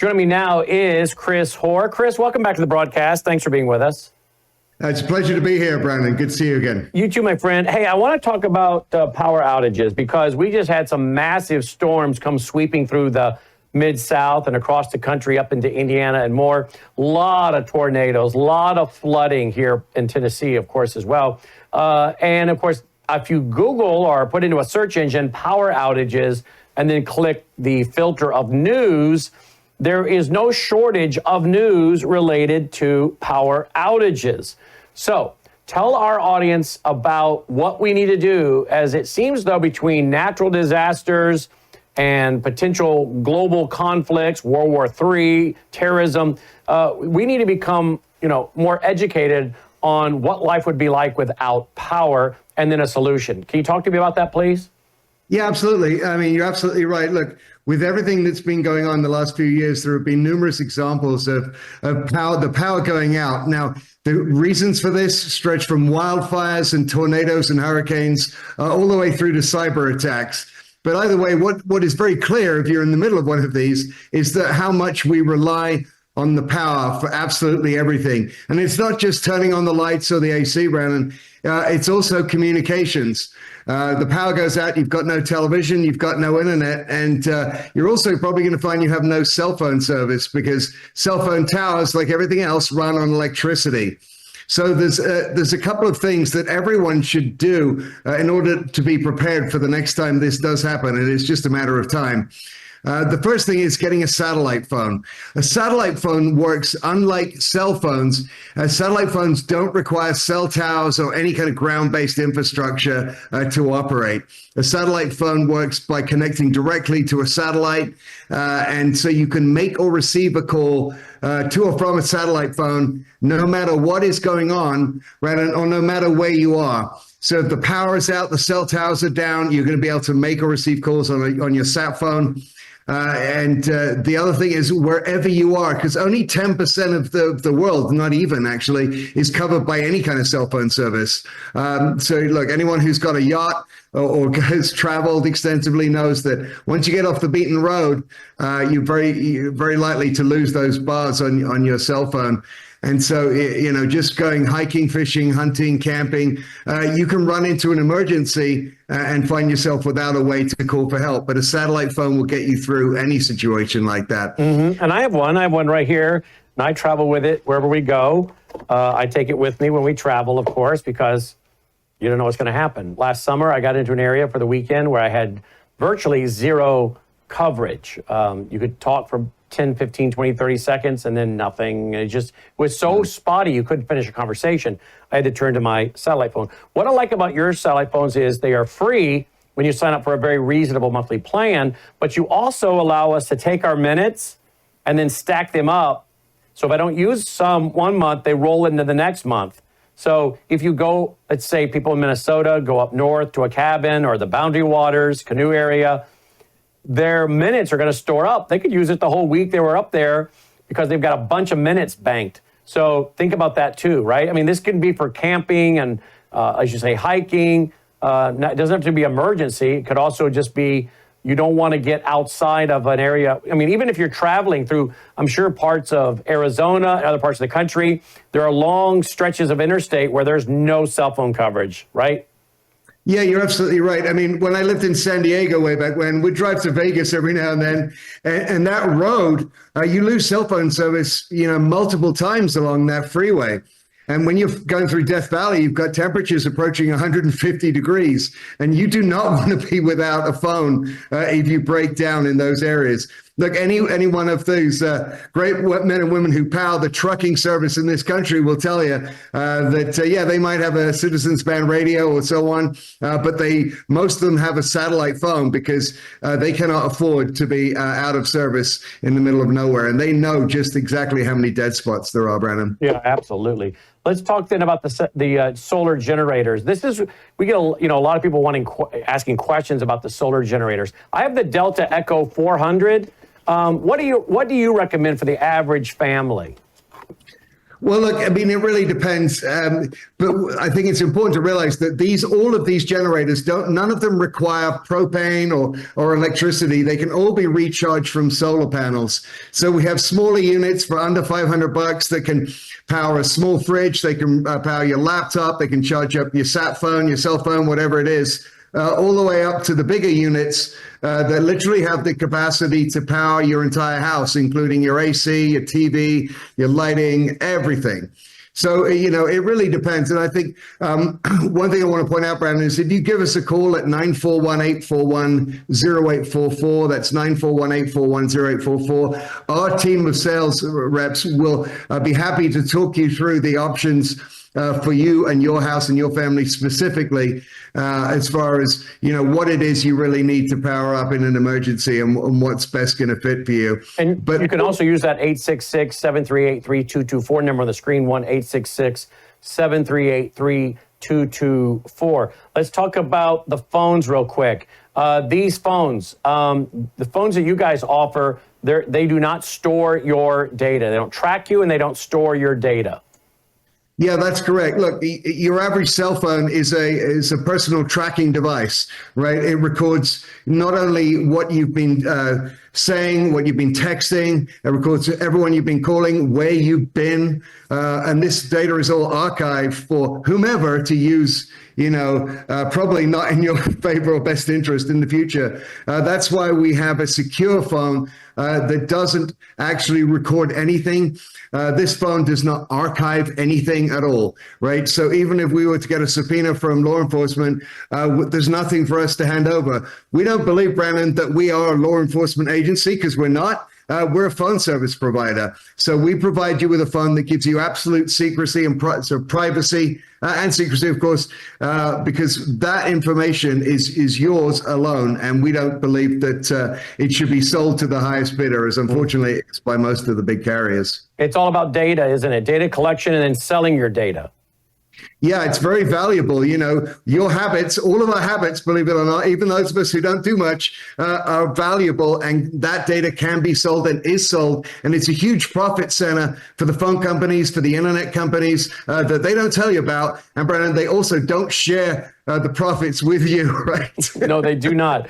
Joining me now is Chris Hoare. Chris, welcome back to the broadcast. Thanks for being with us. It's a pleasure to be here, Brandon. Good to see you again. You too, my friend. Hey, I want to talk about power outages because we just had some massive storms come sweeping through the Mid-South and across the country up into Indiana and more. A lot of tornadoes, a lot of flooding here in Tennessee, of course, as well. And, of course, if you Google or put into a search engine power outages and then click the filter of news, there is no shortage of news related to power outages. So tell our audience about what we need to do, as it seems, though, between natural disasters and potential global conflicts, World War III, terrorism, we need to become, more educated on what life would be like without power, and then a solution. Can you talk to me about that, please? Yeah, absolutely. I mean, you're absolutely right. Look, with everything that's been going on the last few years, there have been numerous examples of the power going out. Now, the reasons for this stretch from wildfires and tornadoes and hurricanes all the way through to cyber attacks. But either way, what is very clear if you're in the middle of one of these is that how much we rely on the power for absolutely everything. And it's not just turning on the lights or the AC, Brandon. It's also communications. The power goes out, you've got no television, you've got no internet, and you're also probably going to find you have no cell phone service because cell phone towers, like everything else, run on electricity. So there's a couple of things that everyone should do in order to be prepared for the next time this does happen, and it's just a matter of time. The first thing is getting a satellite phone. A satellite phone works unlike cell phones. Satellite phones don't require cell towers or any kind of ground-based infrastructure to operate. A satellite phone works by connecting directly to a satellite, and so you can make or receive a call to or from a satellite phone, no matter what is going on, or no matter where you are. So if the power is out, the cell towers are down, you're going to be able to make or receive calls on your sat phone. And the other thing is wherever you are, because only 10% of the world, not even actually, is covered by any kind of cell phone service. So look, anyone who's got a yacht or has traveled extensively knows that once you get off the beaten road, you're very likely to lose those bars on your cell phone. And so, just going hiking, fishing, hunting, camping, you can run into an emergency and find yourself without a way to call for help. But a satellite phone will get you through any situation like that. Mm-hmm. And I have one right here, and I travel with it wherever we go. I take it with me when we travel, of course, because you don't know what's going to happen. Last summer, I got into an area for the weekend where I had virtually zero coverage. You could talk for 10, 15, 20, 30 seconds, and then nothing. It just was so spotty, you couldn't finish a conversation. I had to turn to my satellite phone. What I like about your satellite phones is they are free when you sign up for a very reasonable monthly plan, but you also allow us to take our minutes and then stack them up. So if I don't use some one month, they roll into the next month. So if you go, let's say people in Minnesota go up north to a cabin or the Boundary Waters, canoe area, their minutes are going to store up. They could use it the whole week they were up there because they've got a bunch of minutes banked. So think about that too, right? I mean, this can be for camping and, as you say, hiking. It doesn't have to be emergency. It could also just be you don't want to get outside of an area. I mean, even if you're traveling through, I'm sure, parts of Arizona and other parts of the country, there are long stretches of interstate where there's no cell phone coverage, right? Yeah, you're absolutely right. I mean, when I lived in San Diego way back when, we'd drive to Vegas every now and then, and that road, you lose cell phone service, multiple times along that freeway. And when you're going through Death Valley, you've got temperatures approaching 150 degrees, and you do not want to be without a phone if you break down in those areas. Look, any one of those great men and women who power the trucking service in this country will tell you that, they might have a Citizens Band radio or so on, but most of them have a satellite phone because they cannot afford to be out of service in the middle of nowhere. And they know just exactly how many dead spots there are, Brandon. Yeah, absolutely. Let's talk then about the solar generators. We get a lot of people asking questions about the solar generators. I have the Delta Echo 400. What do you recommend for the average family? Well, look, I mean, it really depends. But I think it's important to realize that all of these generators none of them require propane or electricity. They can all be recharged from solar panels. So we have smaller units for under $500 that can power a small fridge. They can power your laptop. They can charge up your sat phone, your cell phone, whatever it is. All the way up to the bigger units that literally have the capacity to power your entire house, including your AC, your TV, your lighting, everything. So, it really depends. And I think one thing I want to point out, Brandon, is if you give us a call at 941-841-0844, that's 941-841-0844, our team of sales reps will be happy to talk you through the options for you and your house and your family specifically, as far as, what it is you really need to power up in an emergency and what's best going to fit for you. But you can also use that 866-738-3224 number on the screen, 1-866-738-3224. Let's talk about the phones real quick. These phones, the phones that you guys offer, they do not store your data. They don't track you and they don't store your data. Yeah, that's correct. Look, your average cell phone is a personal tracking device, right? It records not only what you've been saying, what you've been texting, it records everyone you've been calling, where you've been, and this data is all archived for whomever to use, probably not in your favor or best interest in the future. That's why we have a secure phone that doesn't actually record anything. This phone does not archive anything at all, right? So even if we were to get a subpoena from law enforcement, there's nothing for us to hand over. We don't believe, Brandon, that we are a law enforcement agency, because we're not. We're a phone service provider. So we provide you with a phone that gives you absolute secrecy and privacy and secrecy, of course, because that information is yours alone. And we don't believe that it should be sold to the highest bidder, as unfortunately it's by most of the big carriers. It's all about data, isn't it? Data collection and then selling your data. Yeah, it's very valuable. Your habits, all of our habits, believe it or not, even those of us who don't do much, are valuable. And that data can be sold and is sold. And it's a huge profit center for the phone companies, for the internet companies that they don't tell you about. And Brandon, they also don't share the profits with you, right? No, they do not.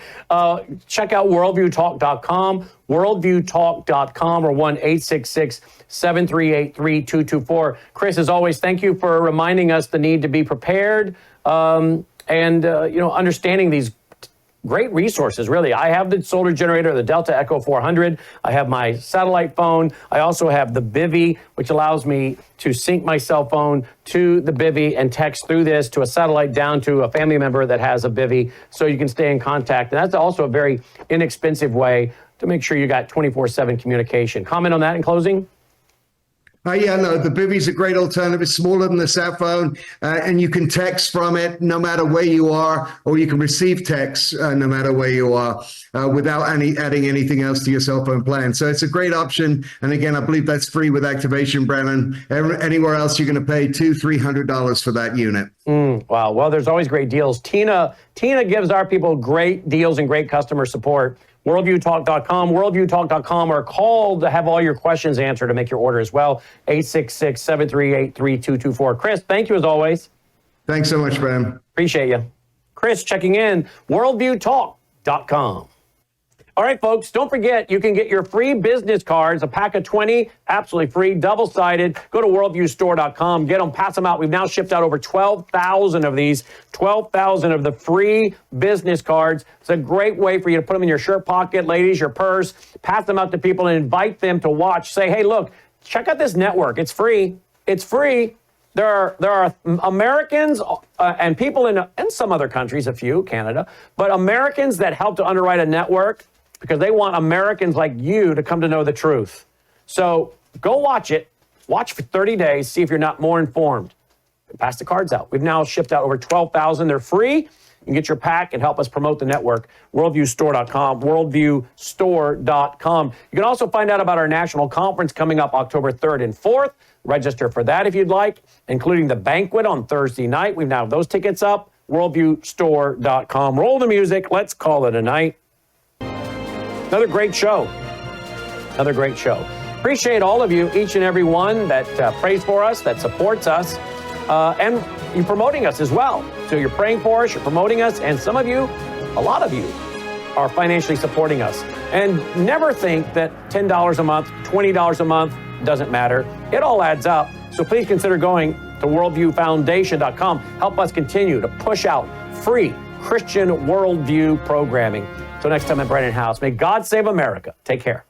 Check out worldviewtalk.com, worldviewtalk.com, or 1-866-738-3224. Chris, as always, thank you for reminding us the need to be prepared and understanding these great resources, really. I have the solar generator, the Delta Echo 400. I have my satellite phone. I also have the Bivy, which allows me to sync my cell phone to the Bivy and text through this to a satellite down to a family member that has a Bivy, so you can stay in contact. And that's also a very inexpensive way to make sure you got 24/7 communication. Comment on that in closing? Yeah, no, the Bivy's a great alternative. It's smaller than the sat phone, and you can text from it no matter where you are, or you can receive texts no matter where you are without adding anything else to your cell phone plan. So it's a great option. And again, I believe that's free with activation, Brandon. Anywhere else, you're going to pay $200-300 for that unit. Wow. Well, there's always great deals. Tina gives our people great deals and great customer support. worldviewtalk.com, worldviewtalk.com, or call to have all your questions answered to make your order as well. 866-738-3224. Chris, thank you as always. Thanks so much, Brandon. Appreciate you. Chris checking in, worldviewtalk.com. All right, folks, don't forget, you can get your free business cards, a pack of 20, absolutely free, double-sided. Go to worldviewstore.com, get them, pass them out. We've now shipped out over 12,000 of these, 12,000 of the free business cards. It's a great way for you to put them in your shirt pocket, ladies, your purse, pass them out to people and invite them to watch. Say, hey, look, check out this network. It's free. It's free. There are Americans and people in some other countries, a few, Canada, but Americans that help to underwrite a network because they want Americans like you to come to know the truth. So go watch it. Watch for 30 days. See if you're not more informed. Pass the cards out. We've now shipped out over 12,000. They're free. You can get your pack and help us promote the network. Worldviewstore.com, worldviewstore.com. You can also find out about our national conference coming up October 3rd and 4th. Register for that if you'd like, including the banquet on Thursday night. We've now have those tickets up. Worldviewstore.com. Roll the music. Let's call it a night. Another great show. Another great show. Appreciate all of you, each and every one that prays for us, that supports us, and you're promoting us as well. So you're praying for us, you're promoting us, and some of you, a lot of you, are financially supporting us. And never think that $10 a month, $20 a month, doesn't matter. It all adds up. So please consider going to worldviewfoundation.com. Help us continue to push out free Christian worldview programming. So next time at Brennan House, may God save America. Take care.